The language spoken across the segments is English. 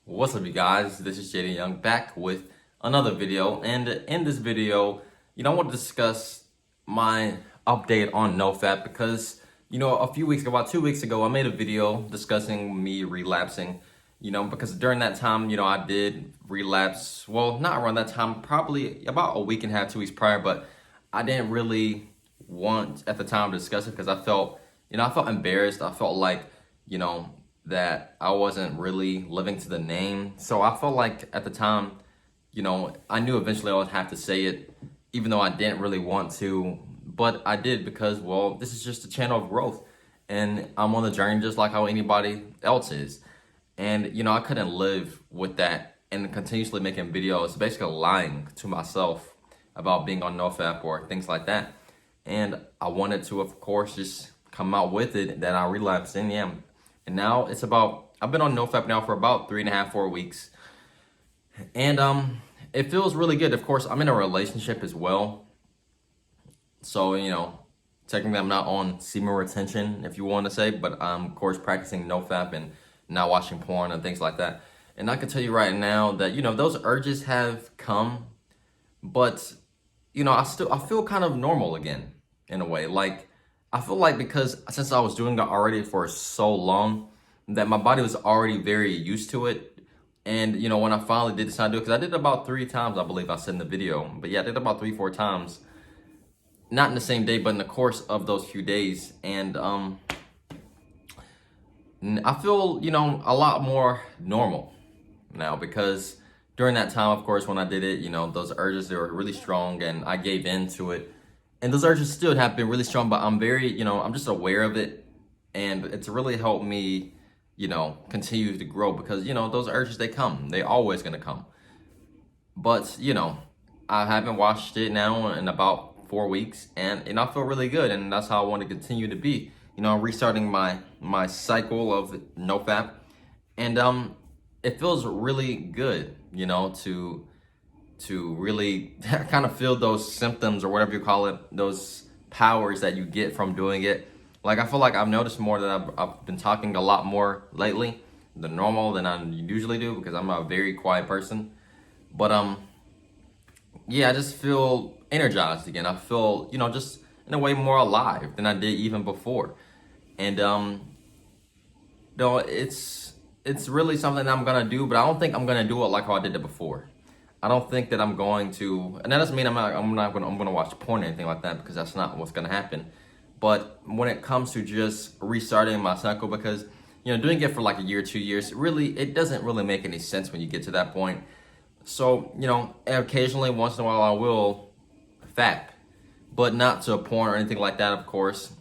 What's up, you guys? This is Jayden Young back with another video, and in this video, I want to discuss my update on NoFap because a few weeks ago, about 2 weeks ago, I made a video discussing me relapsing. Because during that time, I did relapse. Well, not around that time, probably about a week and a half, 2 weeks prior, but I didn't really want at the time to discuss it because I felt, I felt embarrassed. I felt like, that I wasn't really living to the name. So I felt like at the time, I knew eventually I would have to say it, even though I didn't really want to, but I did because, well, this is just a channel of growth and I'm on the journey just like how anybody else is. And, I couldn't live with that and continuously making videos, basically lying to myself about being on NoFap or things like that. And I wanted to, of course, just come out with it that I relapsed in, yeah. And now I've been on NoFap now for about 3.5, 4 weeks. And it feels really good. Of course, I'm in a relationship as well. So, technically I'm not on semen retention, if you want to say, but I'm, of course, practicing NoFap and not watching porn and things like that. And I can tell you right now that, those urges have come, but, I feel kind of normal again in a way. Like, I feel like because since I was doing it already for so long, that my body was already very used to it. And, when I finally did decide to do it, because I did it about 3 times, I believe I said in the video. But yeah, I did it about 3, 4 times. Not in the same day, but in the course of those few days. And I feel, a lot more normal now because during that time, of course, when I did it, those urges, they were really strong and I gave in to it. And those urges still have been really strong, but I'm very, I'm just aware of it. And it's really helped me, continue to grow because, those urges, they come. They're always going to come. But, I haven't watched it now in about 4 weeks and I feel really good. And that's how I want to continue to be, restarting my cycle of NoFap. And it feels really good, to really kind of feel those symptoms or whatever you call it, those powers that you get from doing it. Like, I feel like I've noticed more that I've been talking a lot more lately than normal than I usually do because I'm a very quiet person. But yeah, I just feel energized again. I feel, just in a way more alive than I did even before. And it's really something I'm gonna do, but I don't think I'm gonna do it like how I did it before. I don't think that I'm going to, and that doesn't mean I'm gonna watch porn or anything like that because that's not what's gonna happen. But when it comes to just restarting my cycle, because doing it for like a year, 2 years, it doesn't really make any sense when you get to that point. So occasionally, once in a while, I will fap, but not to a porn or anything like that. Of course,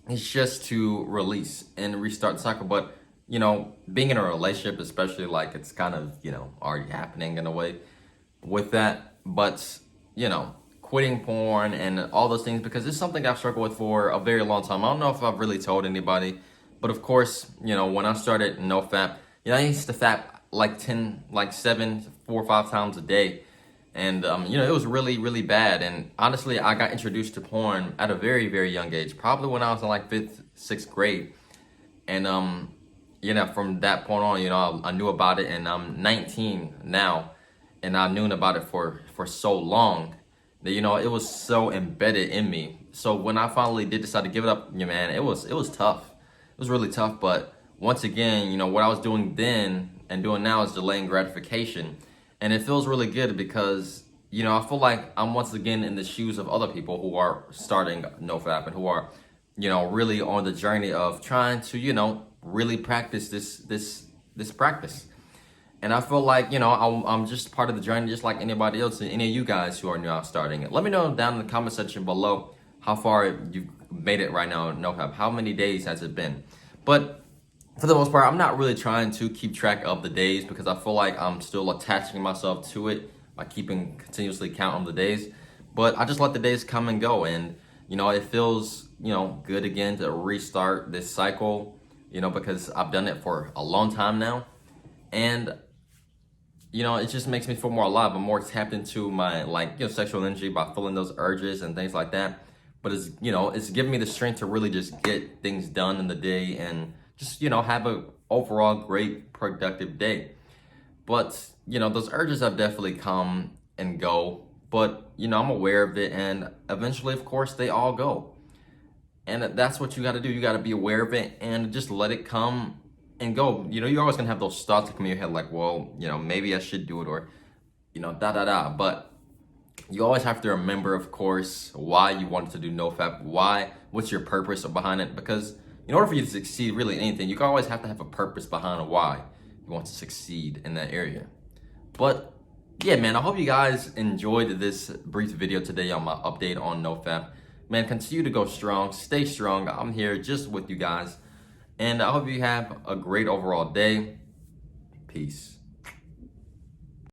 it's just to release and restart the cycle. But being in a relationship, especially, like, it's kind of already happening in a way with that. But quitting porn and all those things, because it's something I've struggled with for a very long time. I don't know if I've really told anybody, but of course, when I started NoFap, I used to fap like 7, 4 or 5 times a day. And, it was really, really bad. And honestly, I got introduced to porn at a very, very young age, probably when I was in like 5th, 6th grade. And, from that point on, I knew about it, and I'm 19 now, and I knew about it for so long that, it was so embedded in me. So when I finally did decide to give it up, man, it was tough. It was really tough. But once again, what I was doing then and doing now is delaying gratification. And it feels really good because, I feel like I'm once again in the shoes of other people who are starting NoFap and who are, really on the journey of trying to, really practice this practice. And I feel like, I'm just part of the journey just like anybody else and any of you guys who are now starting it. Let me know down in the comment section below how far you've made it right now in NoFap. How many days has it been? But for the most part, I'm not really trying to keep track of the days because I feel like I'm still attaching myself to it by keeping continuously count on the days. But I just let the days come and go. And, it feels, good again to restart this cycle, because I've done it for a long time now. And, it just makes me feel more alive. I'm more tapped into my, sexual energy by feeling those urges and things like that. But it's, it's giving me the strength to really just get things done in the day and just, have a overall great productive day. But, you know, those urges have definitely come and go. But, you know, I'm aware of it. And eventually, of course, they all go. And that's what you got to do. You got to be aware of it and just let it come and go. You know, you're always going to have those thoughts that come in your head like, well, you know, maybe I should do it, or, you know, da da da. But you always have to remember, of course, why you wanted to do NoFap. What's your purpose behind it? Because in order for you to succeed really in anything, you always have to have a purpose behind why you want to succeed in that area. But yeah, man, I hope you guys enjoyed this brief video today on my update on NoFap. Man, continue to go strong, stay strong. I'm here just with you guys. And I hope you have a great overall day. Peace.